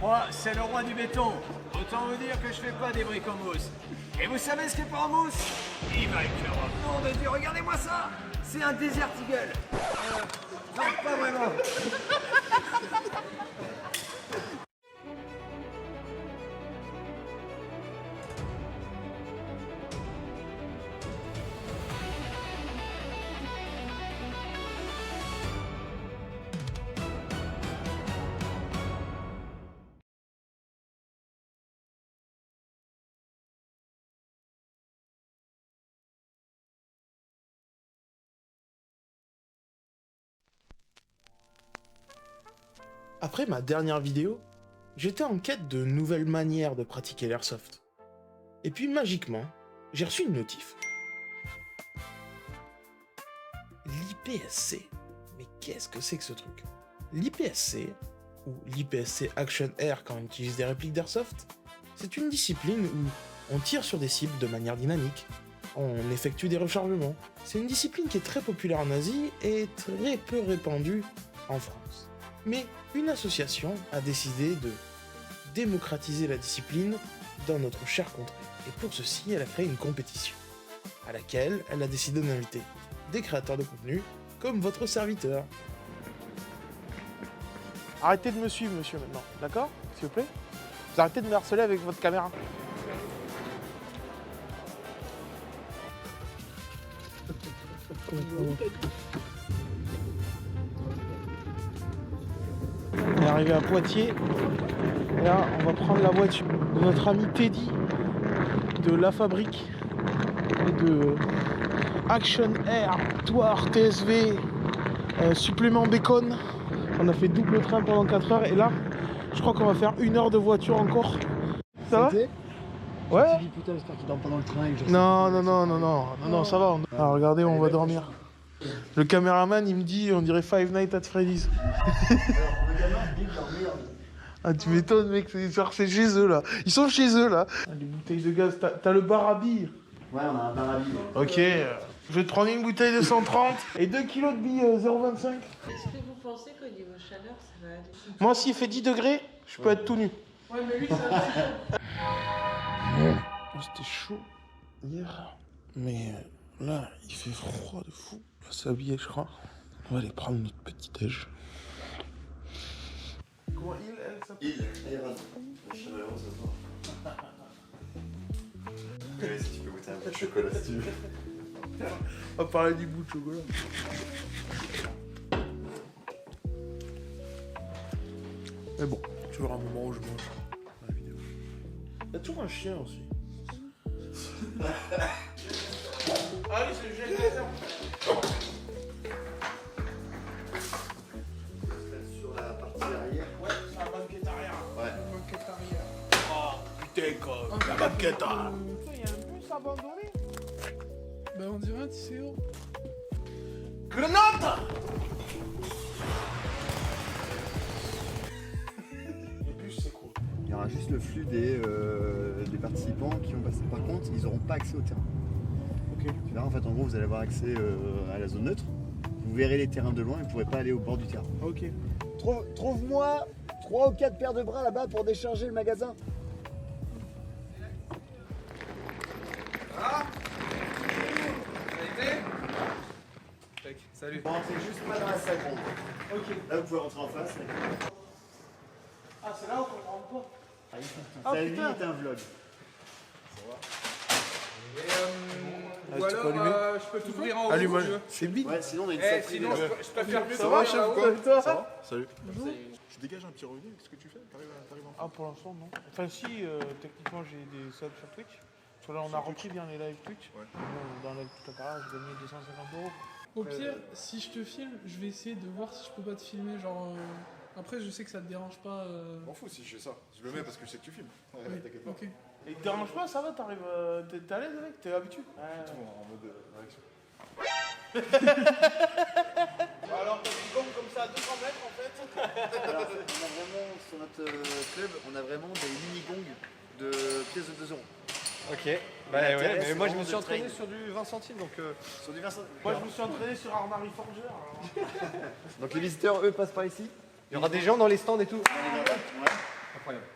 Moi, c'est le roi du béton. Autant vous dire que je fais pas des briques en mousse. Et vous savez ce qui est pas en mousse? Il va être Europe. Nom de Dieu, regardez-moi ça. C'est un Desert Eagle. Non, pas vraiment. Après ma dernière vidéo, j'étais en quête de nouvelles manières de pratiquer l'airsoft. Et puis magiquement, j'ai reçu une notif. L'IPSC. Mais qu'est-ce que c'est que ce truc? L'IPSC, ou l'IPSC Action Air quand on utilise des répliques d'airsoft, c'est une discipline où on tire sur des cibles de manière dynamique, on effectue des rechargements. C'est une discipline qui est très populaire en Asie et très peu répandue en France. Mais une association a décidé de démocratiser la discipline dans notre chère contrée. Et pour ceci, elle a créé une compétition, à laquelle elle a décidé d'inviter des créateurs de contenu comme votre serviteur. Arrêtez de me suivre, monsieur, maintenant, d'accord? S'il vous plaît? Vous arrêtez de me harceler avec votre caméra. On est arrivé à Poitiers. Et là, on va prendre la voiture de notre ami Teddy de La Fabrique et de Action Air, Toire, TSV, supplément bacon. On a fait double train pendant 4 heures et là, je crois qu'on va faire 1 heure de voiture encore. Ça va? Ouais. Tu dis putain, j'espère qu'il dort pas dans le train. Et que je Non, ça va. Alors regardez, on va dormir. Le caméraman, il me dit, on dirait Five Nights at Freddy's. Ah, tu m'étonnes, mec, c'est chez eux là. Ils sont chez eux là. Ah, les bouteilles de gaz, t'as le bar à billes. Ouais, on a un bar à billes. Ok, je vais te prendre une bouteille de 130 et 2 kilos de billes 0,25. Est-ce que vous pensez qu'au niveau chaleur, ça va aller? Moi, s'il fait 10 degrés, je peux être tout nu. Ouais, mais lui, ça va. C'était chaud hier, mais là, il fait froid de fou. On va s'habiller, je crois. On va aller prendre notre petit déj. Comment elle s'appelle? Iran. Ouais, si tu peux goûter un peu de chocolat si tu veux. On va parler du bout de chocolat. Mais bon, tu verras un moment où je mange dans la vidéo. Il y a toujours un chien aussi. Ah oui, c'est le chien de laser. Sur la partie arrière. Ouais, c'est la banquette arrière. Ouais. La banquette arrière. Oh, putain, quoi. La banquette arrière. Il y a un bus abandonné. Bah on dirait un TCO. Grenade! Les bus, c'est cool. Il y aura juste le flux des participants qui vont passer. Par contre, ils n'auront pas accès au terrain. Ok. Là, en fait, en gros, vous allez avoir accès à la zone neutre. Vous verrez les terrains de loin et vous ne pourrez pas aller au bord du terrain. Ok. Trouve-moi 3 ou 4 paires de bras là-bas pour décharger le magasin. Salut. Bon, c'est juste pas dans la salle ronde. Ok. Là, vous pouvez rentrer en face. Ah, c'est là où on rentre pas. Ça, lui, putain. est un vlog. Ou tu peux alors, allumer je peux t'ouvrir en haut. Allume-moi. si tu veux. C'est bide. Ouais, sinon, on a une Eh, salle sinon, privée. je préfère mieux Ça va, chef, là-haut. toi? Ça va. Salut. Bonjour. Tu dégages un petit revenu avec ce que tu fais? T'arrives en Ah, pour l'instant, non. Enfin, si, techniquement, j'ai des subs sur Twitch. Parce que là, on a repris bien les lives Twitch. Ouais. Dans la tout à l'heure, j'ai gagné 250 €. Au pire, si je te filme, je vais essayer de voir si je peux pas te filmer. Genre, après, je sais que ça te dérange pas. M'en fous si je fais ça. Je le mets parce que je sais que tu filmes. Ouais, Oui, t'inquiète pas. ok. Et te dérange pas, ça va, t'arrives. T'es à l'aise avec? T'es habitué? Tout en mode réaction. Alors, t'as du gong comme ça à 200 mètres en fait. Alors, on a vraiment, sur notre club, on a vraiment des mini-gongs de pièces de 2 €. Ok. Bah L'intérêt, ouais, mais c'est moi je vraiment me suis de entraîné train. sur du 20 centimes donc. Sur du Vincent. Moi, je me suis entraîné sur Armari Forger. alors. Donc les visiteurs eux passent par ici. Il y aura des gens dans les stands et tout. Ouais. Incroyable.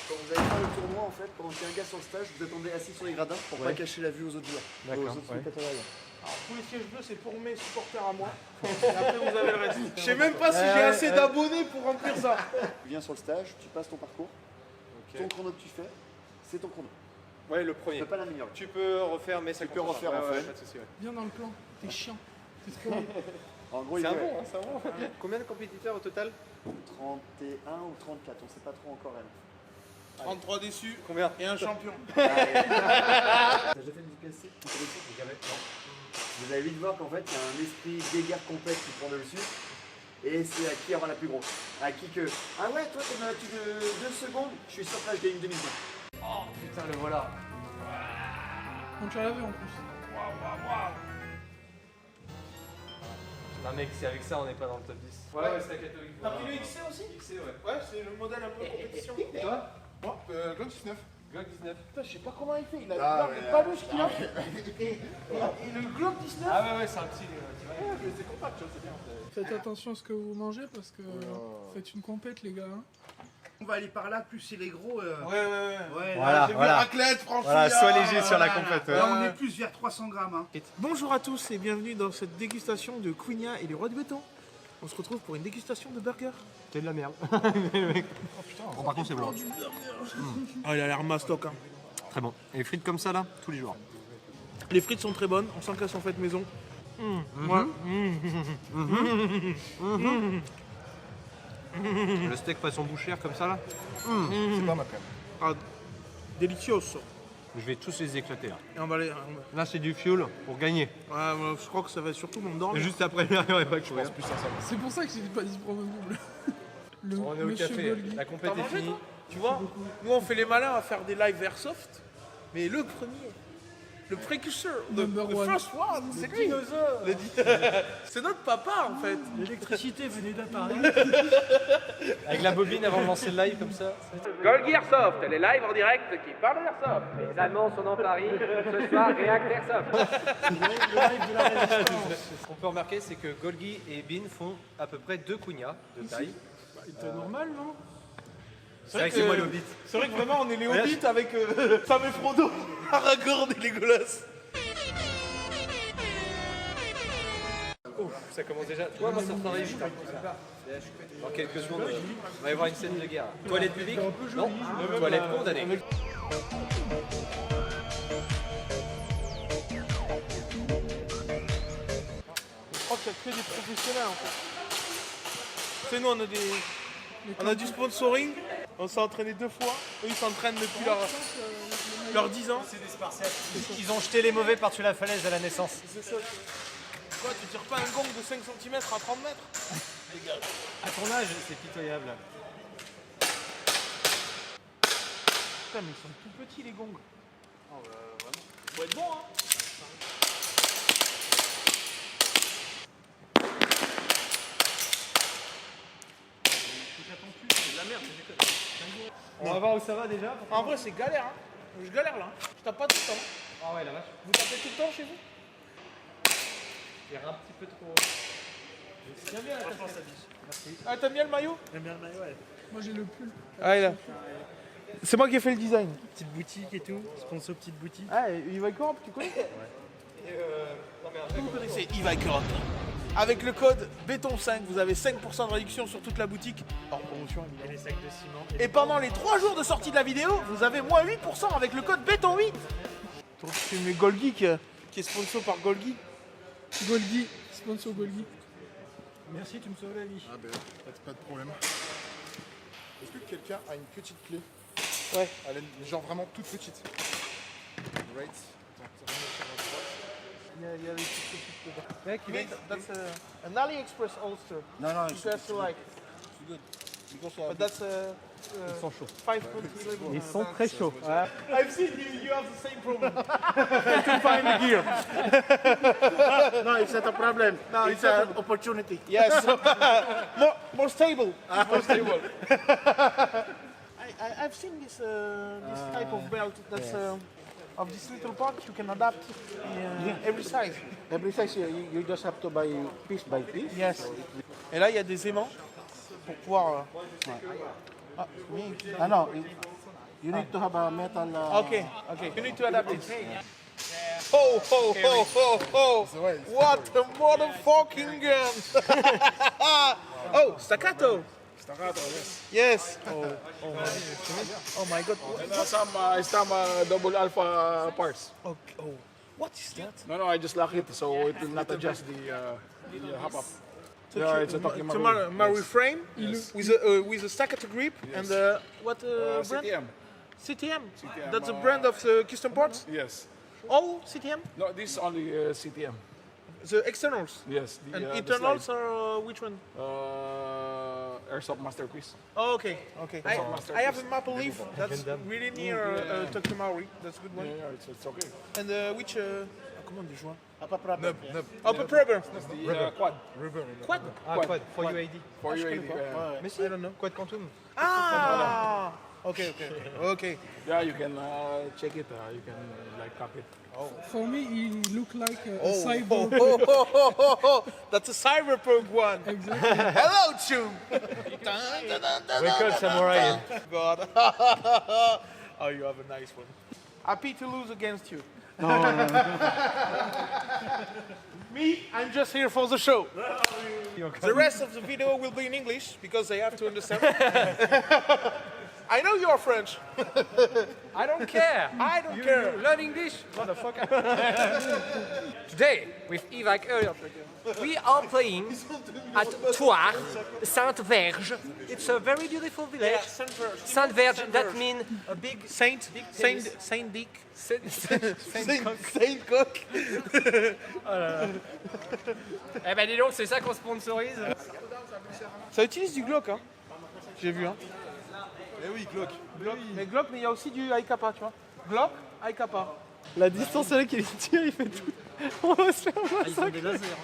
Quand vous allez faire le tournoi, en fait, pendant qu'il y a un gars sur le stage, vous attendez assis sur les gradins pour pas cacher la vue aux autres joueurs. D'accord, Aux autres ouais. spectateurs. Alors, tous les sièges bleus, c'est pour mes supporters à moi. Et après, vous avez le reste. Je sais même pas si j'ai assez d'abonnés pour remplir ça. Tu viens sur le stage, tu passes ton parcours, ton chrono que tu fais, c'est ton chrono. Ouais, le Tu premier. peux pas l'améliorer. Tu peux refaire, mais ça Tu peux compte refaire pas. en Ouais, fun. pas de souci, ouais. Viens dans le plan. T'es chiant. T'es trop long. En gros, C'est il un est bon, hein, c'est un bon. Combien de compétiteurs au total 31 ou 34, on sait pas trop encore elle. 33 déçus Combien et un champion. T'as déjà fait une DPSC? Vous allez vite voir qu'en fait, il y a un esprit guéguerre complexe qui prend le dessus. Et c'est à qui aura la plus grosse. À qui que. Ah ouais, toi, t'es battu de 2 secondes, je suis sûr que là, je gagne une demi-seconde. Oh putain, le voilà. On te l'a lavé en plus. Non mec, si avec ça on n'est pas dans le top 10. Ouais, c'est la catholique. T'as pris le XC aussi? XC, ouais. Ouais, c'est le modèle un peu compétition. Et toi Moi, Glock 19. Glock 19. Putain, je sais pas comment il fait. Il a Ah, regarde ouais. le palouche qu'il a. Et le Glock 19. Ah ouais, c'est un petit. Mais c'est compact, tu vois, c'est bien. Faites attention à ce que vous mangez parce que vous faites une compète, les gars. Hein. On va aller par là, plus c'est les gros. Ouais. Voilà, J'ai vu voilà. raclette, franchement. Voilà, sois léger sur la compète. Là, on est plus vers 300 grammes. Hein. Bonjour à tous et bienvenue dans cette dégustation de Quigna et les rois du béton. On se retrouve pour une dégustation de burger. C'est de la merde. Bon, par contre, c'est bon. Ah, il a l'air mastoc. Hein. Très bon. Et les frites comme ça là, tous les jours. Les frites sont très bonnes, on sent qu'elles sont faites maison. Ouais. Le steak façon bouchère comme ça là, C'est pas ma peine. Ah, delicioso. je vais tous les éclater là. Et on va aller. Là c'est du fuel pour gagner. Ouais, je crois que ça va surtout m'endormir. Et juste après, il n'y aurait pas que je regarde. C'est pour ça que j'ai pas dit prendre un double. Le On est au monsieur café, Golgi. la compète T'as est mangé, finie. toi Tu vois, nous on fait les malins à faire des lives airsoft, mais le premier, le précurseur, Number the one. first one, c'est lui. C'est notre papa en fait. L'électricité venait d'Appareil. Avec la bobine avant de lancer le live comme ça. Golgi Airsoft, les lives en direct qui parlent d'airsoft. Les Allemands sont dans Paris. Ce soir, React Airsoft. Ce qu'on peut remarquer, c'est que Golgi et Bin font à peu près 2 Quigna de taille. C'était normal, non? C'est vrai que c'est moi le hobbit. C'est vrai que vraiment on est les hobbits avec Sam et Frodo, Aragorn et Legolas. Ouf, ça commence déjà. Tu vois, moi ça travaille vite. Dans quelques secondes, on va y avoir une scène de guerre. Toilette publique? Non. Toilette condamnée. Je crois qu'il n'y a que des professionnels en fait. C'est nous on a du sponsoring, on s'est entraîné 2 fois, eux ils s'entraînent depuis leurs 10 ans. C'est des Spartiates. Ils ont jeté les mauvais par-dessus la falaise à la naissance. C'est ça. Quoi, tu tires pas un gong de 5 cm à 30 mètres? À ton âge, c'est pitoyable. Putain mais ils sont tout petits les gongs. Oh bah vraiment. Faut être bon hein. On va voir où ça va déjà. En vrai c'est galère hein. Je galère là. Je tape pas tout le temps. Ah ouais, la vache. Vous tapez tout le temps chez vous? Il y a un petit peu trop. J'aime bien la casquette. Merci. Ah t'aimes bien le maillot? J'aime bien le maillot, ouais. Moi j'ai le pull. Ah il a. C'est moi qui ai fait le design. Petite boutique et tout. Sponsor petite boutique. Ah Ivac Europe, tu connais? Non mais Vous connaissez Ivac Europe. Avec le code Béton5, vous avez 5% de réduction sur toute la boutique. Hors promotion évidemment. Et les sacs de ciment. Et pendant les 3 jours de sortie de la vidéo, vous avez moins 8% avec le code Béton8. Donc c'est mes Golgi qui est sponsor par Golgi. Golgi, sponsor Golgi. Merci, tu me sauves la vie. Ah ben, pas de problème. Est-ce que quelqu'un a une petite clé? Ouais. Elle est genre vraiment toute petite. Right. Il y a des petites dedans. Mec, il Mate, that's an AliExpress holster. Non, non, You have to like. But that's Ils sont chauds. 5 foot. Ils sont très chauds. I've seen you have the same problem. You can find the gear. No, it's not a problem. No, it's an opportunity. Yes. more stable. More stable. I've seen this type of belt that's of this little part you can adapt every size. Every size, you just have to buy piece by piece. Yes. Et là, il y a des aimants pour pouvoir Me? No, you need to have a metal. Okay. You need to adapt it. Oh, ho, ho, ho, ho! What a motherfucking gun! Oh, staccato! Staccato, yes. Yes. Oh my god. And some double alpha parts. Okay. Oh, what is that? No, I just lock it so it will not adjust the hop up. Yeah, it's a Tokyo It's a Marui. Marui frame with a staccato grip and what brand? CTM. CTM. CTM, That's a brand of custom parts. Yes. All CTM. No, this is only CTM. The externals. Yes. And the internals slide. are which one? Airsoft Masterpiece. Oh, okay. Masterpiece. I have a Maple Leaf. That's really near Tokyo Maori. That's a good one. Yeah, it's okay. And which? Comment on dit joint? Upper rubber. Upper rubber. The quad. Quad. Quad, for UAD. For je you, connais pas. Mais si, I don't know. Quad Quantum. Ah. Okay. yeah, you can check it. You can like copy it. For me, he look like a Oh, cyborg. That's a cyberpunk one. Exactly. Hello, Chum. Welcome, Samurai. God. Oh, you have a nice one. Happy to lose against you. Me, I'm just here for the show. The rest of the video will be in English because I have to understand. I know you're French. I don't care. I don't care. You learn English, motherfucker. Today, with Evac earlier, we are playing at Thouars, Sainte-Verge. It's a very beautiful village. Sainte-Verge, that means a big Saint Dick. Saint Coq. Eh ben dis donc, c'est ça qu'on sponsorise. Ça utilise du Glock, hein. J'ai vu, hein. Eh oui, Glock. Mais Glock, mais il y a aussi du Aikapa, tu vois. Glock, Aikapa. La distance là qu'il tire, il fait tout. On va se faire Ils ont des lasers.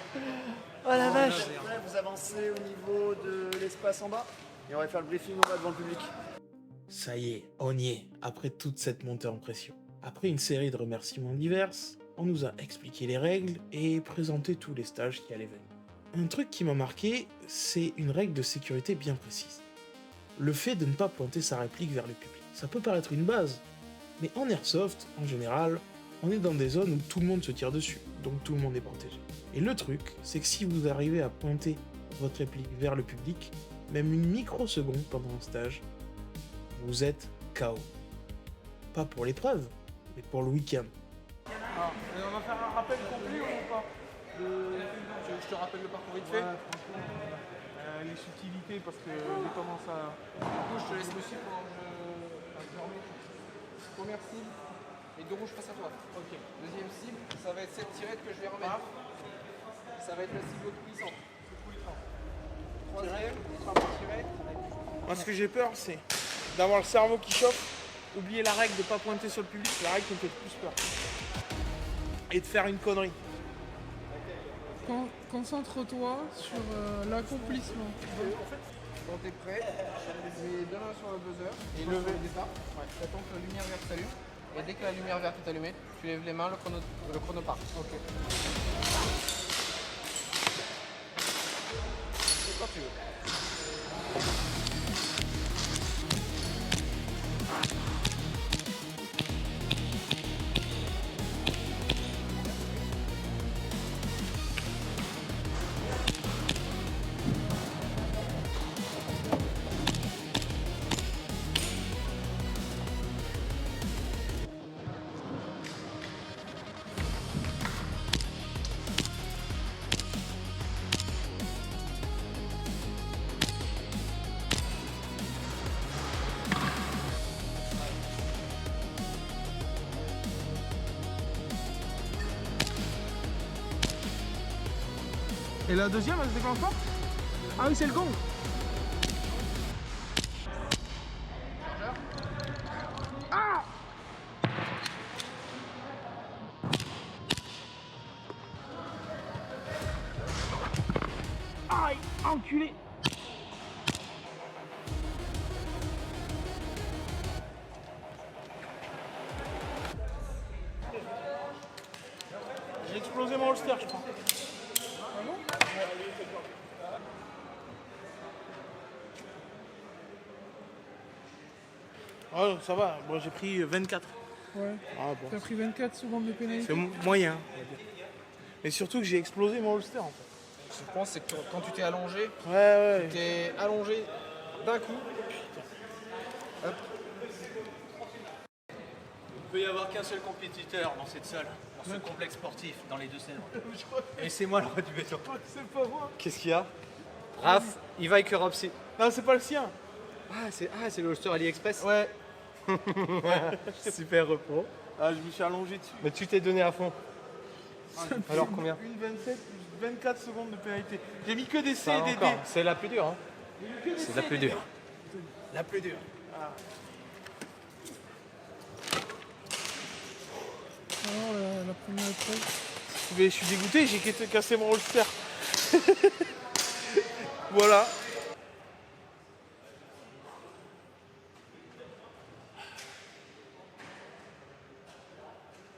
Oh la vache. Là, vous avancez au niveau de l'espace en bas et on va faire le briefing en bas devant le public. Ça y est, on y est, après toute cette montée en pression. Après une série de remerciements divers, on nous a expliqué les règles et présenté tous les stages qui allaient venir. Un truc qui m'a marqué, c'est une règle de sécurité bien précise. Le fait de ne pas pointer sa réplique vers le public. Ça peut paraître une base, mais en airsoft, en général, on est dans des zones où tout le monde se tire dessus, donc tout le monde est protégé. Et le truc, c'est que si vous arrivez à pointer votre réplique vers le public, même une microseconde pendant un stage, vous êtes KO. Pas pour l'épreuve, mais pour le week-end. On va faire un rappel complet ou pas Je te rappelle le parcours vite fait. Les subtilités parce que j'ai tendance à... Du coup, je te laisse le cible pendant que je remets. Première cible, les deux rouges face à toi. Ok. Deuxième cible, ça va être cette tirette que je vais remettre. Ça va être la cible coulissante. Troisième, tirette. Moi, ce que j'ai peur, c'est d'avoir le cerveau qui chauffe, oublier la règle de ne pas pointer sur le public, c'est la règle qui me fait le plus peur. Et de faire une connerie. Concentre-toi sur l'accomplissement. Quand t'es prêt, mets bien la main sur le buzzer et le départ. Ouais. T'attends que la lumière verte s'allume. Et dès que la lumière verte est allumée, tu lèves les mains, le chrono part. Ok. C'est quand tu veux. Et la deuxième, elle se déclenche pas? Ah oui, c'est le gong. Ah! Aïe, enculé! J'ai explosé mon holster, je crois. Oh, ça va, moi j'ai pris 24. Ouais. Ah bon. T'as pris 24 secondes de pénalité. C'est moyen. On va dire. Mais surtout que j'ai explosé mon holster en fait. Je pense c'est que quand tu t'es allongé, Ouais. tu t'es allongé d'un coup. Hop. Il ne peut y avoir qu'un seul compétiteur dans cette salle, dans ce complexe sportif, dans les Deux-Sèvres. Et c'est moi le roi du béton. C'est pas moi. Qu'est-ce qu'il y a Raph, Ivaï Kuropsi. Non, c'est pas le sien. C'est le holster AliExpress. Ouais. Super repos. Ah, je me suis allongé dessus. Mais tu t'es donné à fond. Alors combien Une 27 plus 24 secondes de pénalité. J'ai mis que des C Ça et des D. encore. C'est la plus dure. Hein. C'est la plus dure. La plus dure. Alors, la première épreuve. Mais je suis dégoûté, j'ai cassé mon holster. Voilà.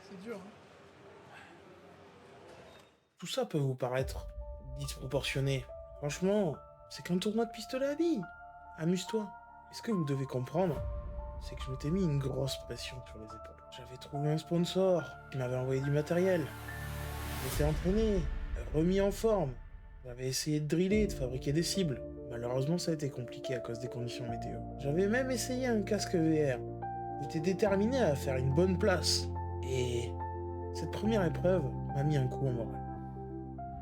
C'est dur. Hein. Tout ça peut vous paraître disproportionné. Franchement, c'est qu'un tournoi de pistolet à billes. Amuse-toi. Et ce que vous devez comprendre, c'est que je m'étais mis une grosse pression sur les épaules. J'avais trouvé un sponsor qui m'avait envoyé du matériel. J'étais entraîné, remis en forme. J'avais essayé de driller, de fabriquer des cibles. Malheureusement, ça a été compliqué à cause des conditions météo. J'avais même essayé un casque VR. J'étais déterminé à faire une bonne place. Et cette première épreuve m'a mis un coup en moral.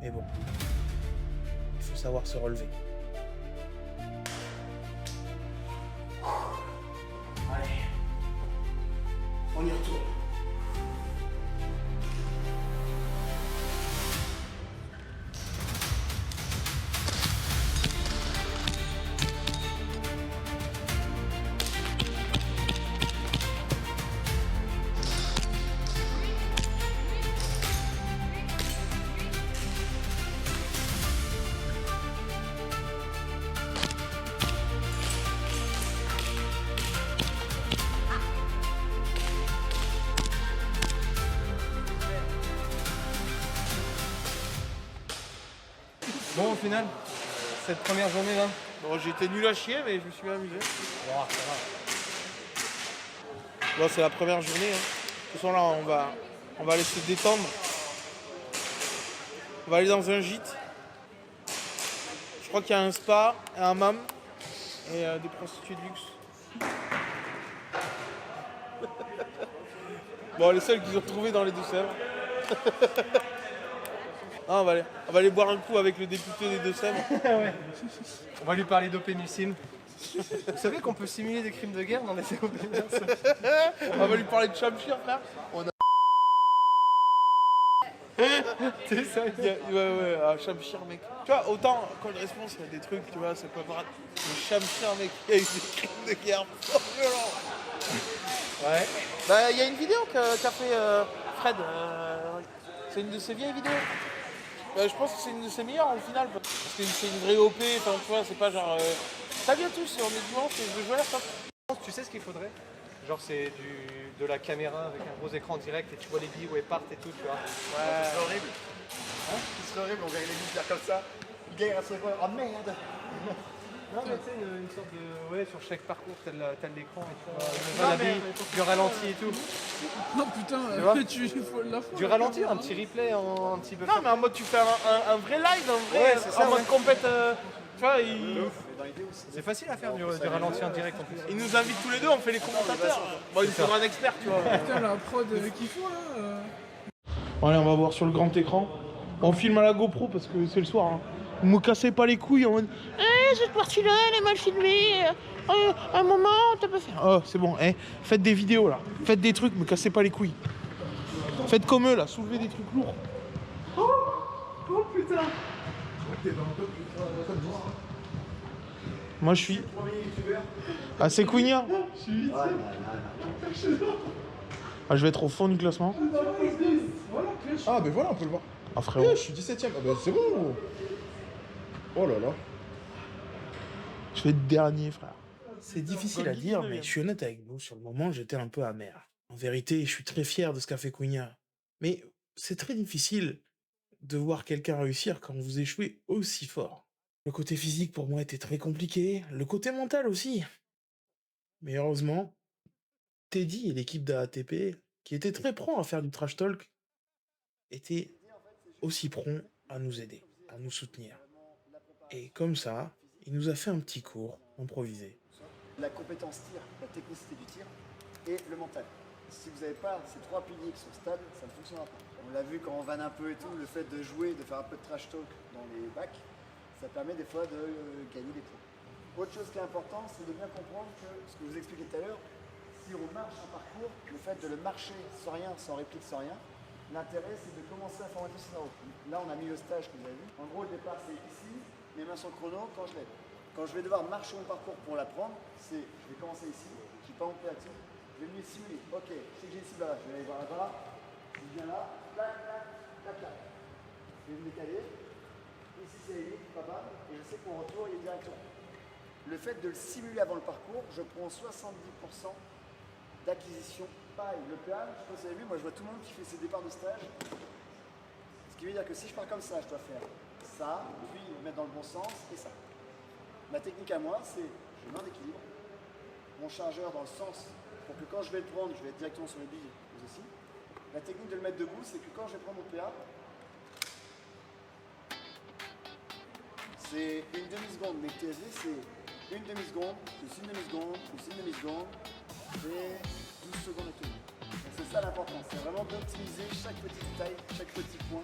Mais bon, il faut savoir se relever. Allez, on y retourne. Bon, au final, cette première journée là. Bon, j'étais nul à chier, mais je me suis bien amusé. Oh, ça va. Bon, c'est la première journée. Hein. De toute façon, là, on va aller se détendre. On va aller dans un gîte. Je crois qu'il y a un spa, un hammam et des prostituées de luxe. Bon, les seuls qu'ils ont trouvés dans les Deux-Sèvres. Ah, on va aller boire un coup avec le député des Deux-Sèvres. On va lui parler d'opémicine. Vous savez qu'on peut simuler des crimes de guerre dans les opémices. On va lui parler de Shamshir, frère. C'est ça. Ouais, Shamshir, mec. Tu vois, autant quand je réponds, il y a des trucs, tu vois, c'est pas pareil. Mais Shamshir, mec, il y a eu des crimes de guerre trop violents. Ouais. Bah, il y a une vidéo qu'a fait Fred. C'est une de ses vieilles vidéos. Je pense que c'est une de ses meilleures au final. Parce que c'est une vraie OP, enfin, tu vois, c'est pas genre. Ça vient tous, on est dimanche et je veux jouer à ça. Tu sais ce qu'il faudrait? Genre c'est de la caméra avec un gros écran direct et tu vois les billes où elles partent et tout, tu vois. Ouais. Ce serait horrible. Hein, ce serait horrible, on verrait les billes faire comme ça. Le gars il reste quoi? Oh merde. Non mais tu sais, une sorte de... Ouais, sur chaque parcours, t'as l'écran et tu vois la bille, du ralenti et tout. Non putain, Tu vois tu faut la fois. Du ralenti, un petit replay, un petit buffer. Non, mais en mode tu fais un vrai live, un vrai. Ouais, c'est ça, en mode ouais. compète. Tu vois, C'est facile à faire du ralenti en direct en plus. il nous invite tous les deux, on fait les commentateurs. Bon, il faudra un expert, tu vois. Putain, la prod qu'il faut là. Allez, on va voir sur le grand écran. On filme à la GoPro parce que c'est le soir. Hein. Vous me cassez pas les couilles en mode cette partie-là, elle est mal filmée. Un moment, t'as pas fait. Oh, c'est bon. Faites des vidéos là. Faites des trucs, me cassez pas les couilles. Faites comme eux là, soulevez des trucs lourds. Oh putain. Moi je suis. Ah, c'est Quigna. Ah, je vais être au fond du classement. Ah, ben voilà, on peut le voir. Ah, frérot. Je suis 17ème. Ah, ben c'est bon. Oh là là. Je vais être dernier, frère. C'est difficile à dire, mais je suis honnête avec vous. Sur le moment, j'étais un peu amer. En vérité, je suis très fier de ce qu'a fait Quigna. Mais c'est très difficile de voir quelqu'un réussir quand vous échouez aussi fort. Le côté physique, pour moi, était très compliqué. Le côté mental aussi. Mais heureusement, Teddy et l'équipe d'AATP, qui étaient très prompts à faire du trash talk, étaient aussi prompts à nous aider, à nous soutenir. Et comme ça, il nous a fait un petit cours improvisé. La compétence tir, la technicité du tir et le mental. Si vous n'avez pas ces trois piliers qui sont stables, ça ne fonctionnera pas. On l'a vu quand on vanne un peu et tout, le fait de jouer, de faire un peu de trash talk dans les bacs, ça permet des fois de gagner des points. Autre chose qui est important, c'est de bien comprendre que, ce que vous expliquez tout à l'heure, si on marche un parcours, le fait de le marcher sans rien, sans réplique, sans rien, l'intérêt c'est de commencer à formater son cerveau. Là on a mis le stage que vous avez vu. En gros le départ c'est ici, mes mains sur le chrono quand je lève. Quand je vais devoir marcher mon parcours pour l'apprendre, c'est je vais commencer ici, je n'ai pas mon pied là-dessus, je vais venir simuler. Ok, je sais que j'ai une cible là, je vais aller voir là-bas, je viens là, tac, tac, tac, tac. Je vais me décaler, ici c'est les limites, pas mal, et je sais que mon retour il est directement. Le fait de le simuler avant le parcours, je prends 70% d'acquisition. Pareil, le PA, je sais pas si vous avez vu, moi je vois tout le monde qui fait ses départs de stage. Ce qui veut dire que si je pars comme ça, je dois faire ça, puis me mettre dans le bon sens et ça. Ma technique à moi, c'est je mets en équilibre, mon chargeur dans le sens pour que quand je vais le prendre, je vais être directement sur les billes, vous aussi. La technique de le mettre debout, c'est que quand je vais prendre mon PA, c'est une demi-seconde, mais TSV c'est une demi-seconde, plus une demi-seconde, plus une demi-seconde, et 12 secondes et tout. Donc c'est ça l'important, c'est vraiment d'optimiser chaque petit détail, chaque petit point.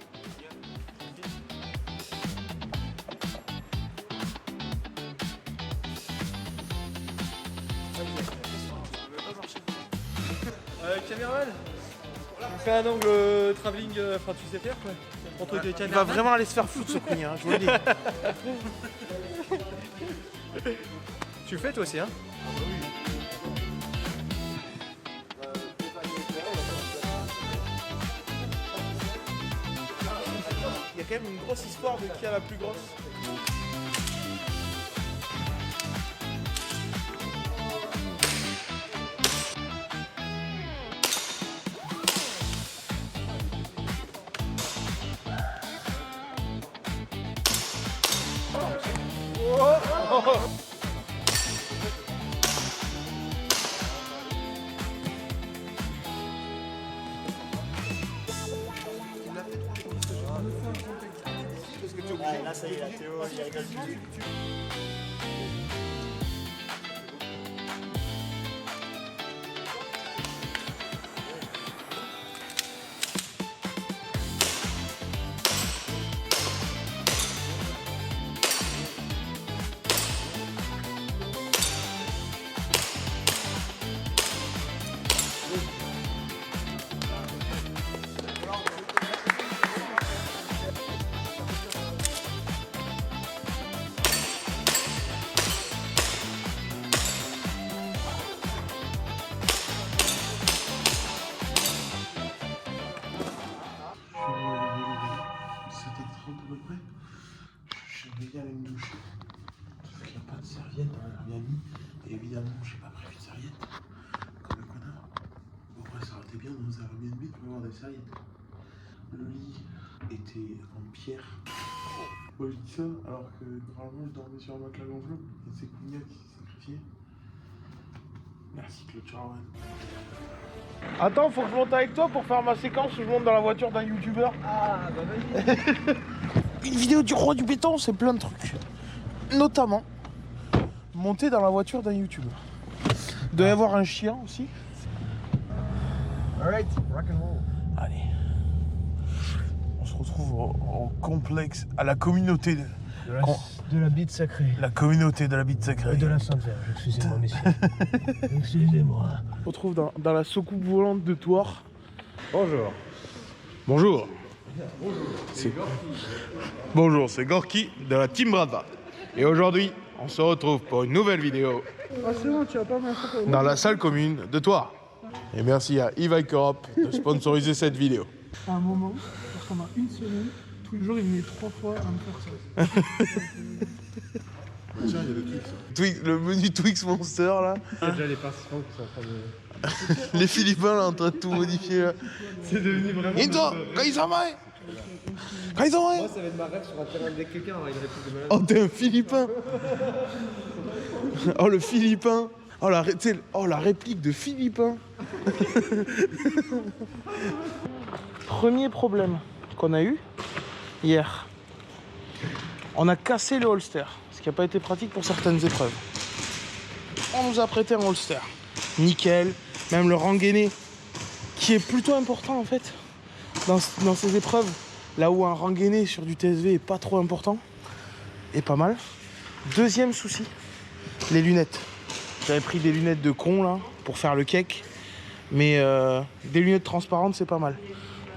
Caméraman, on fait un angle travelling, enfin tu sais faire quoi. Entre deux Il va caméramans. vraiment aller se faire foutre ce couille, hein, je vous le dis. Tu le fais toi aussi hein? Il y a quand même une grosse histoire de qui a la plus grosse. Ouais, là ça y est, la Théo, il rigole plus. Et évidemment, j'ai pas prévu de serviette. Comme un connard. Bon, après, ça aurait été bien dans un Airbnb de avoir des serviettes. Le lit était en pierre. Moi, je dis ça alors que normalement, je dormais sur un matelas gonflable. Et c'est Kounia qui s'est sacrifié. Merci, Claude Charwan. Attends, faut que je monte avec toi pour faire ma séquence où je monte dans la voiture d'un youtubeur. Ah bah vas-y. Une vidéo du roi du béton, c'est plein de trucs. Notamment, monter dans la voiture d'un youtubeur. Il doit y avoir un chien aussi. Alright, rock and roll. Allez. On se retrouve au complexe, à la communauté de la bite sacrée. la communauté de la bite sacrée. De la Sainte Vierge, excusez-moi messieurs. Excusez-moi. On se retrouve dans la soucoupe volante de Thouars. Bonjour. Bonjour. Bonjour, c'est Gorky de la Team Brava. Et aujourd'hui, on se retrouve pour une nouvelle vidéo Ah, c'est bon, tu vas pas mettre dans la salle commune de Thouars. Et merci à e-Bike Europe de sponsoriser cette vidéo. À un moment, pendant une semaine, tous les jours, il venait 3 fois à me faire ça. Tiens, il y a le Twix. Le menu Twix Monster là. Il y a déjà les participants qui sont en train de... Les Philippins là en train de tout modifier là. C'est devenu vraiment... Et toi, quand ils sont vrai Quand ils sont vrai Moi ça va être ma rêve sur un terrain avec quelqu'un avec une réplique de malade. Oh, t'es un Philippin. Oh, le Philippin. Oh la réplique de Philippin. Premier problème qu'on a eu hier. On a cassé le holster, ce qui n'a pas été pratique pour certaines épreuves. On nous a prêté un holster. Nickel. Même le rangainé, qui est plutôt important en fait dans ces épreuves. Là où un rangainé sur du TSV est pas trop important. Et pas mal. Deuxième souci, les lunettes. J'avais pris des lunettes de con là pour faire le cake. Mais des lunettes transparentes c'est pas mal.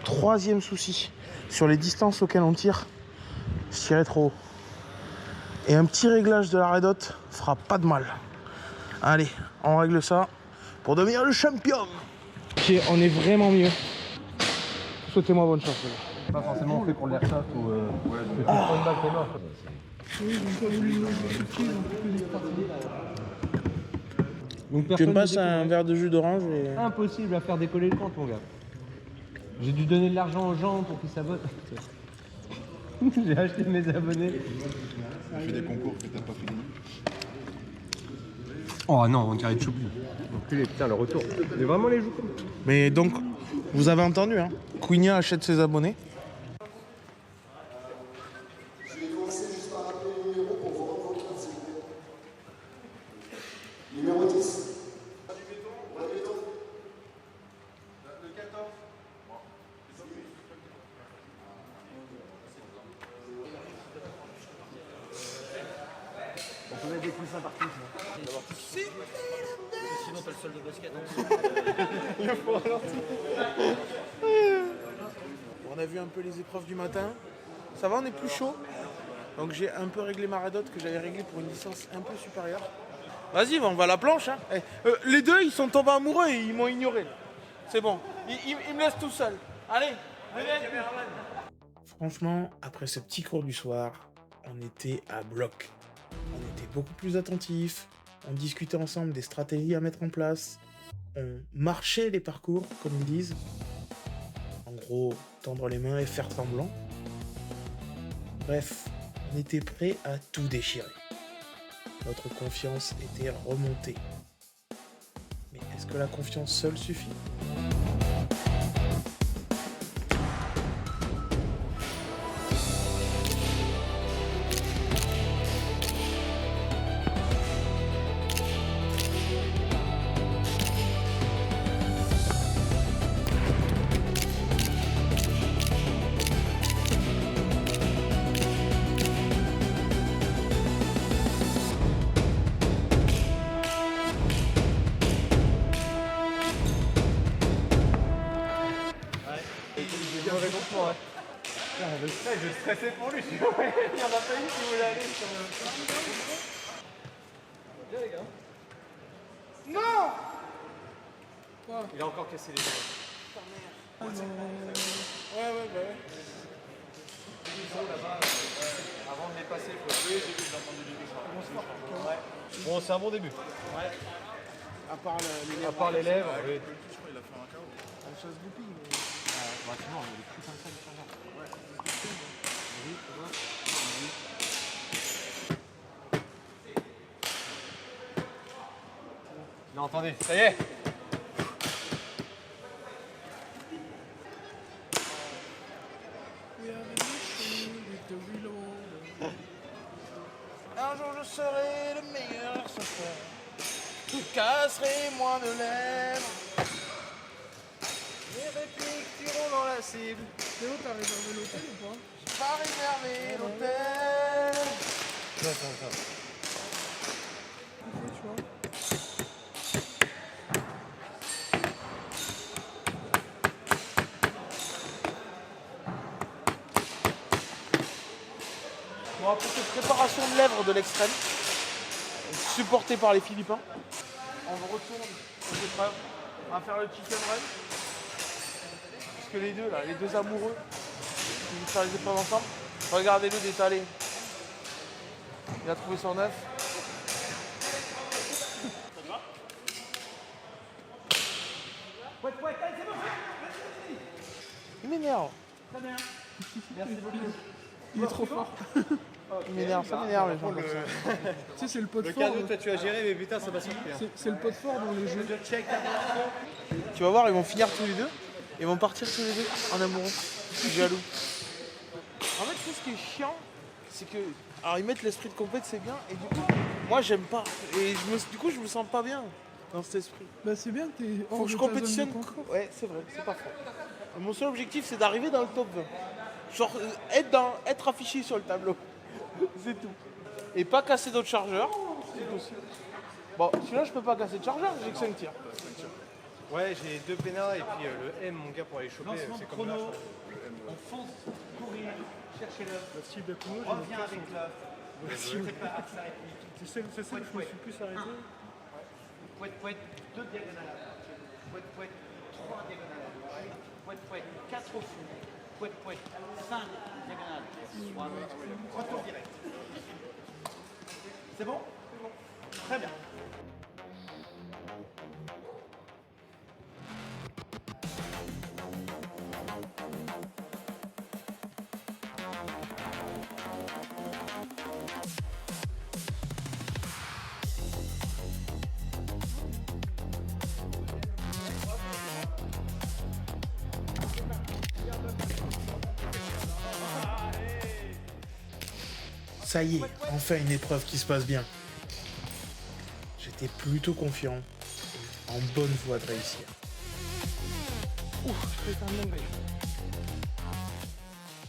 Troisième souci, sur les distances auxquelles on tire, je tirais trop haut. Et un petit réglage de la Red Hot fera pas de mal. Allez, on règle ça pour devenir le champion. Ok, on est vraiment mieux. Souhaitez-moi bonne chance. Pas forcément fait pour l'airsoft ou que tu prends une balle, t'es mort. Tu me passes un verre de jus d'orange et... Impossible à faire décoller le compte, mon gars. J'ai dû donner de l'argent aux gens pour qu'ils s'abonnent. J'ai acheté mes abonnés. Tu fais des concours que t'as pas fini. Oh non, on dirait de choupi. Putain, le retour. Mais vraiment les joues comme ça. Mais donc, vous avez entendu, hein, Queenia achète ses abonnés. Je vais commencer juste par rappeler le numéro pour vous rendre vos cartes, s'il vous plaît. Numéro 10. Le 14. On peut mettre des coussins partout. Sinon, t'as le sol de basket. On a vu un peu les épreuves du matin. Ça va, on est plus chaud. Donc j'ai un peu réglé ma Red Hot que j'avais réglé pour une distance un peu supérieure. Vas-y, on va à la planche. Hein. Les deux, ils sont tombés amoureux et ils m'ont ignoré. C'est bon. Ils me laissent tout seul. Allez, venez. Franchement, après ce petit cours du soir, on était à bloc. On était beaucoup plus attentifs. On discutait ensemble des stratégies à mettre en place. On marchait les parcours, comme ils disent. En gros, tendre les mains et faire semblant. Bref, on était prêt à tout déchirer. Notre confiance était remontée. Mais est-ce que la confiance seule suffit ? Je stressais pour lui, il y en a pas une qui voulait aller sur le... Bien les gars. Non. Il a encore cassé les dents. Ouais. Avant de les passer, il faut jouer, j'ai vu, j'ai entendu du début. Bon, c'est un bon début. Ouais. À part les lèvres, oui. La chasse goupille. Sinon, il est plus comme ça, non, attendez, ça y est. Un jour je serai le meilleur sauteur. Je casserai moins de lèvres. Les répliques tireront dans la cible. Théo, t'as réservé l'hôtel ou pas? J'ai pas réservé l'hôtel. Tu vois. Bon, après cette préparation de lèvres de l'extrême, supportée par les Philippins, on retourne aux épreuves. On va faire le chicken run. Parce que les deux là, les deux amoureux, qui vont faire les épreuves ensemble, regardez-le détaler. Il a trouvé son œuf. Il m'énerve. Il est trop fort. Il m'énerve, ça m'énerve les gens comme ça. Tu sais, c'est le pote Le fort. cadeau, toi tu as géré, mais putain, ça va sortir. C'est le pote fort dans les jeux. Tu vas voir, ils vont finir tous les deux. Ils vont partir tous les deux en amoureux. Je suis jaloux. En fait, tu sais ce qui est chiant, c'est que. Alors, ils mettent l'esprit de compète, c'est bien. Et du coup, moi, j'aime pas. Et du coup, je me sens pas bien dans cet esprit. Bah, c'est bien que t'es hors Faut que je de ta zone compétitionne. de confort. Ouais, c'est vrai, c'est pas faux. Et mon seul objectif, c'est d'arriver dans le top 20. Genre, être affiché sur le tableau. C'est tout. Et pas casser d'autres chargeurs, c'est possible. Bon, celui-là, je peux pas casser de chargeur, j'ai que 5 tirs. Ouais, j'ai 2 pénards et puis le M, mon gars, pour aller choper. C'est comme là, On fonce, courir, chercher l'œuf. La cible de chrono, Reviens avec l'œuf. c'est celle que je me suis plus arrêté. Pouette, pouette, 2 diagonales à droite. Pouette, pouette, 3 diagonales à gauche. Pouette, pouette, 4 au fond. Pouette, pouette, 5 diagonales. Retour direct. C'est bon? Très bien. Ça y est, enfin une épreuve qui se passe bien. J'étais plutôt confiant, en bonne voie de réussir. Ouf, je fais quand même dingue.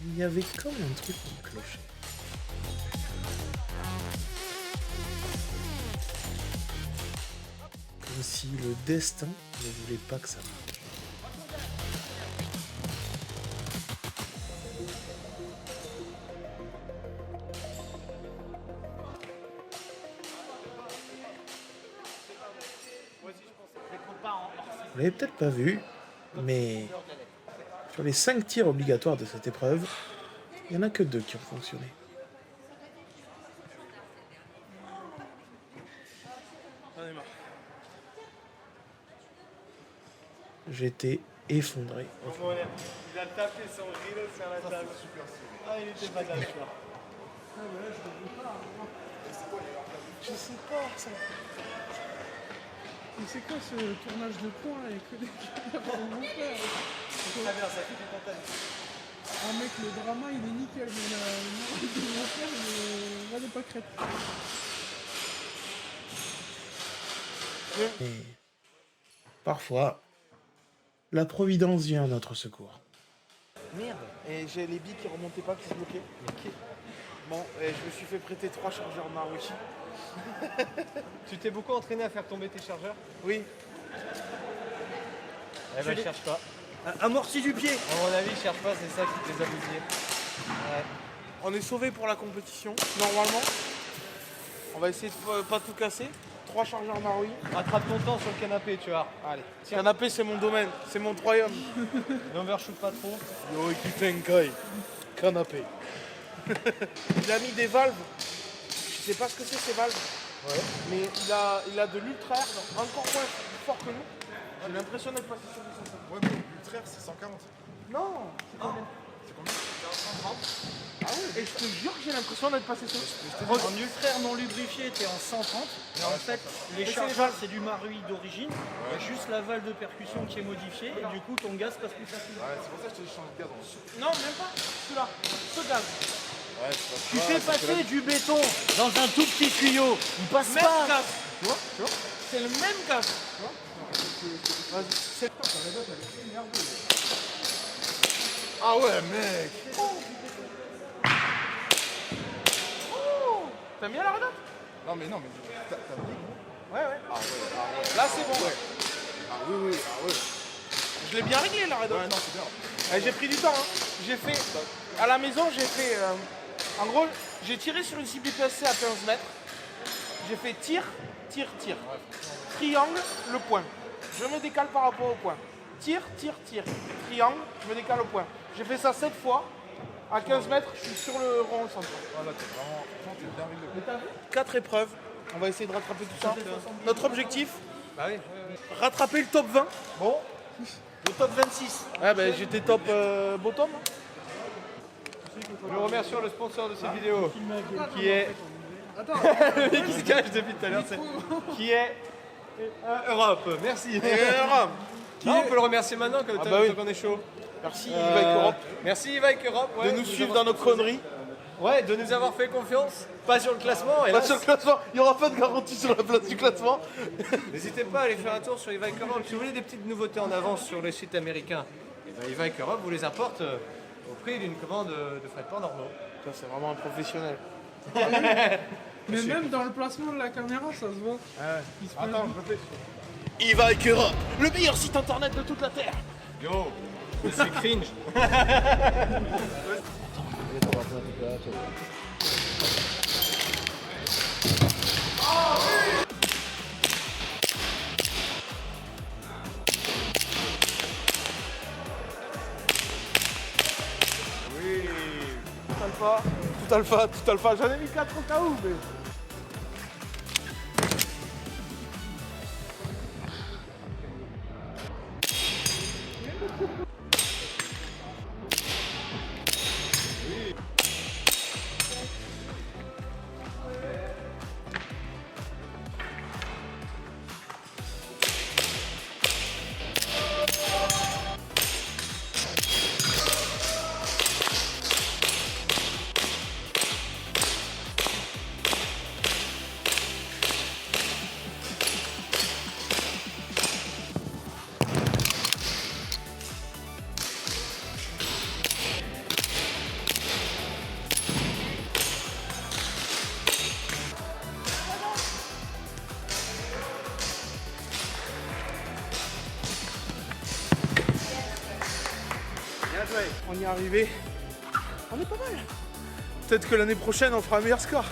Il y avait comme un truc qui clochait. Comme si le destin ne voulait pas que ça marche. Vous l'avez peut-être pas vu, mais sur les 5 tirs obligatoires de cette épreuve, il n'y en a que 2 qui ont fonctionné. J'étais effondré. Il a tapé son rideau sur la table. Ah, il était pas d'accord. Je sais pas, ça. Mais c'est quoi ce tournage de points avec les gars pour mon frère? Très bien, ça fait du contact. Ah mec, le drama il est nickel, mais le de mon frère il va de pas crête. Et parfois, la providence vient à notre secours. Merde. Et j'ai les billes qui remontaient pas, qui se bloquaient. Bon, et je me suis fait prêter 3 chargeurs Marucci. Tu t'es beaucoup entraîné à faire tomber tes chargeurs? Oui. Eh ben, cherche pas. Amorti du pied. À mon avis, cherche pas, c'est ça qui te les a bousillés. Ouais. On est sauvés pour la compétition, normalement. On va essayer de pas tout casser. 3 chargeurs Marui. Rattrape ton temps sur le canapé, tu vois. Allez. Canapé, c'est mon domaine, c'est mon royaume. N'overshoot pas trop. Yo, Kitenkai. Canapé. Il a mis des valves. Je sais pas ce que c'est ces valves. Ouais. Mais il a de l'ultra air, encore moins fort que nous. J'ai l'impression d'être passé sur du 150. Ouais, mais l'ultra c'est 140. Non, c'est combien? C'est combien? 130. Ah oui, et je te jure que j'ai l'impression d'être passé sur. En ultra non lubrifié, t'es en 130. Mais en fait, les chargeurs, c'est du Marui d'origine. Il y a juste la valve de percussion qui est modifiée. Et du coup, ton gaz passe plus facilement. Ouais, c'est pour ça que je te dis change de gaz en dessous. Non, même pas. Celui-là. Ce gaz. Ouais, c'est pas Tu fais passer du béton dans un tout petit tuyau. Il passe Même pas. gaz. Tu vois? C'est le même gaz. Tu vois? Vas-y. C'est Ah ouais, mec. T'aimes bien la redate? Non, mais t'as dit Ouais, ouais. Ah ouais. Là, c'est bon. Ouais. Ah oui, ah ouais. Je l'ai bien réglé la redate. Ouais, non, c'est bien. J'ai pris du temps. Hein. J'ai fait. À la maison, j'ai fait. En gros, j'ai tiré sur une cible PSC à 15 mètres. J'ai fait tir, tir, tir. Triangle, le point. Je me décale par rapport au point. Tir, tir, tir. Triangle, je me décale au point. J'ai fait ça 7 fois. À 15 mètres, je suis sur le rond au centre. Ah là, t'es vraiment. Franchement, t'es bien réglé. 4 épreuves. On va essayer de rattraper tout ça. Notre objectif, Bah oui. rattraper le top 20. Bon. Le top 26. Ouais, ben j'étais top bottom. Nous remercions le sponsor de cette vidéo, qui est... le mec qui se cache depuis tout à l'heure, qui est... Europe, merci. Europe. Non, on peut le remercier maintenant, tant qu'on est chaud. Merci Bike Europe Merci Bike Europe. Ouais, de nous suivre dans nos conneries. Ouais, de nous avoir fait confiance. Pas sur le classement. Pas sur le classement, il n'y aura pas de garantie sur la place du classement. N'hésitez pas à aller faire un tour sur e-Bike Europe. Si vous voulez des petites nouveautés en avance sur les sites américains, e-Bike Europe vous les apporte au prix d'une commande de frais de port normaux. Ça, c'est vraiment un professionnel. Mais même dans le placement de la caméra, ça se voit. Attends, je fais. e-Bike Europe, le meilleur site internet de toute la Terre. Yo, c'est cringe. Tout alpha, j'en ai mis 4 au cas où, mais... On y est arrivé. On est pas mal. Peut-être que l'année prochaine, on fera un meilleur score.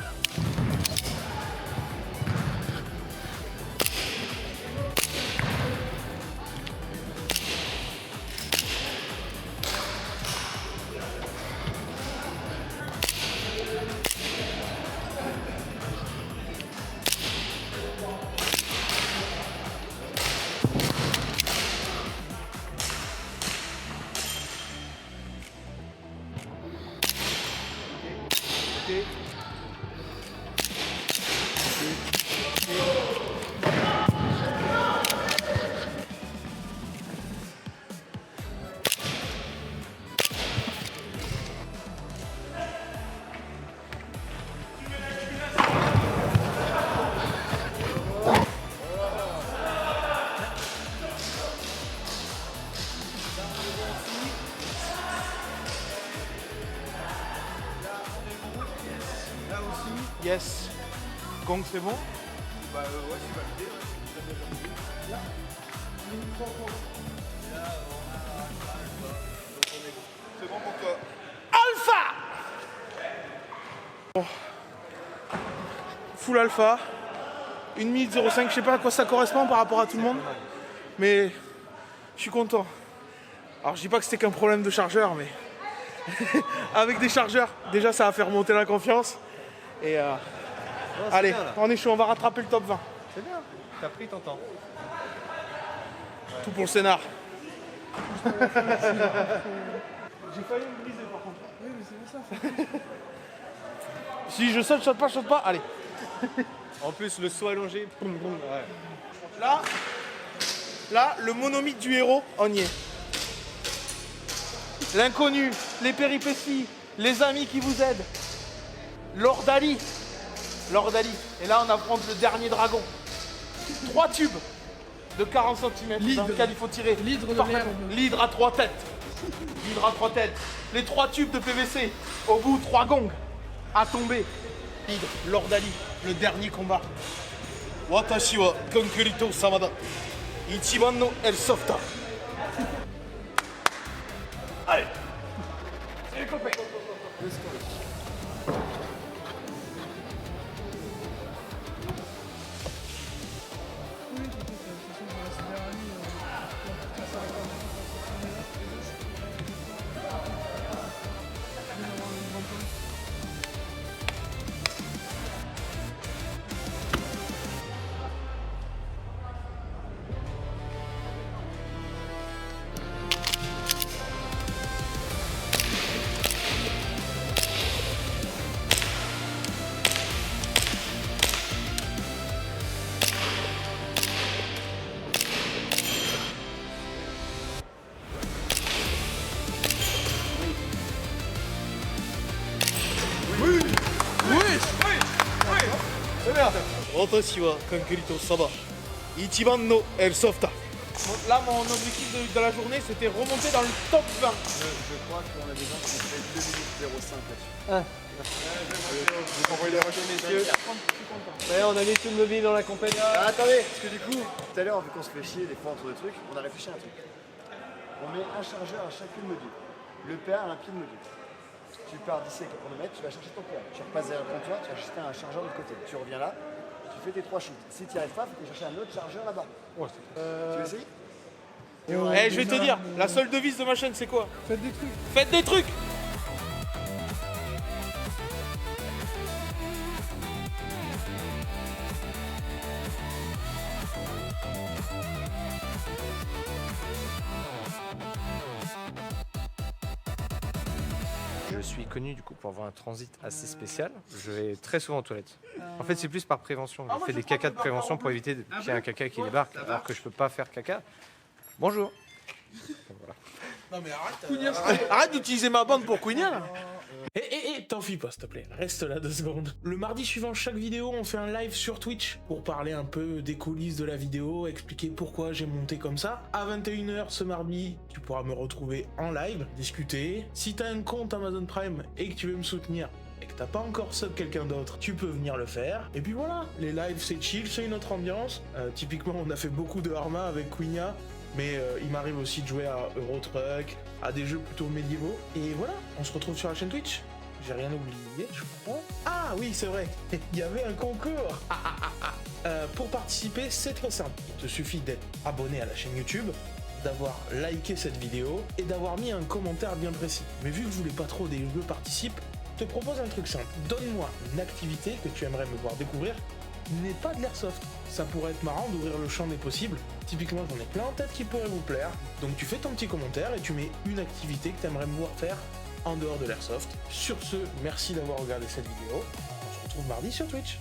Yes. Gong, c'est bon? Bah ouais, c'est validé. C'est bon pour toi. Alpha! Bon. Full alpha. 1 minute 05, je sais pas à quoi ça correspond par rapport à tout le monde. Mais je suis content. Alors je dis pas que c'était qu'un problème de chargeur, mais avec des chargeurs, déjà ça va faire monter la confiance. Et allez, bien, là. on est chaud, on va rattraper le top 20. C'est bien, t'as pris ton temps. Tout pour le scénar. J'ai failli me briser par contre. Oui, mais c'est pour ça. Si je saute pas, allez. En plus, le saut allongé, boum, boum, ouais. Là, le monomythe du héros, on y est. L'inconnu, les péripéties, les amis qui vous aident. Lord Ali. Et là, on affronte le dernier dragon. 3 tubes de 40 cm dans lequel il faut tirer. L'hydre de Parfaitement. l'herbe. L'hydre à 3 têtes. Les 3 tubes de PVC. Au bout, 3 gongs. À tomber. L'hydre, Lord Ali, le dernier combat. Watashi wa Concurito Samada. Ichiban no Airsofta. Allez. C'est les copains. Watashi wa Concreto Saba. Ichiban no Airsoft. Là, mon objectif de la journée, c'était remonter dans le top 20. Je crois qu'on a des gens qui ont fait 2 minutes 05 là-dessus. Vous envoyez les retours, messieurs. Ouais, on a mis tout le mobile dans la compagnie. Ah, attendez, parce que du coup, tout à l'heure, vu qu'on se fait chier des fois entre deux trucs, on a réfléchi à un truc. On met un chargeur à chacune module. Le père a un pied de module. Tu pars d'ici avec le chronomètre, tu vas chercher ton père. Tu repasses derrière le comptoir, tu vas chercher un chargeur de l'autre côté. Tu reviens là, tu fais tes 3 shoots. Si tu n'y arrives pas, il faut chercher un autre chargeur là-bas. Tu veux essayer? Eh, je vais te dire, la seule devise de ma chaîne, c'est quoi? Faites des trucs. Faites des trucs. Je suis connu du coup pour avoir un transit assez spécial. Je vais très souvent aux toilettes. En fait, c'est plus par prévention. Je fais des cacas de prévention pour éviter qu'il y ait un caca qui débarque alors que je peux pas faire caca. Bonjour. Voilà. Non mais arrête d'utiliser ma bande pour Queenia là. T'enfuis pas s'il te plaît, reste là 2 secondes. Le mardi suivant chaque vidéo, on fait un live sur Twitch pour parler un peu des coulisses de la vidéo, expliquer pourquoi j'ai monté comme ça. À 21h ce mardi, tu pourras me retrouver en live, discuter. Si t'as un compte Amazon Prime et que tu veux me soutenir, et que t'as pas encore sub quelqu'un d'autre, tu peux venir le faire. Et puis voilà, les lives c'est chill, c'est une autre ambiance. Typiquement, on a fait beaucoup de Arma avec Queenia. Mais il m'arrive aussi de jouer à Euro Truck, à des jeux plutôt médiévaux. Et voilà, on se retrouve sur la chaîne Twitch. J'ai rien oublié, je crois. Ah oui, c'est vrai, il y avait un concours. Pour participer, c'est très simple. Il te suffit d'être abonné à la chaîne YouTube, d'avoir liké cette vidéo et d'avoir mis un commentaire bien précis. Mais vu que je voulais pas trop des jeux participent, je te propose un truc simple. Donne-moi une activité que tu aimerais me voir découvrir qui n'est pas de l'airsoft. Ça pourrait être marrant d'ouvrir le champ des possibles. Typiquement, j'en ai plein en tête qui pourraient vous plaire. Donc tu fais ton petit commentaire et tu mets une activité que tu aimerais me voir faire en dehors de l'airsoft. Sur ce, merci d'avoir regardé cette vidéo. On se retrouve mardi sur Twitch.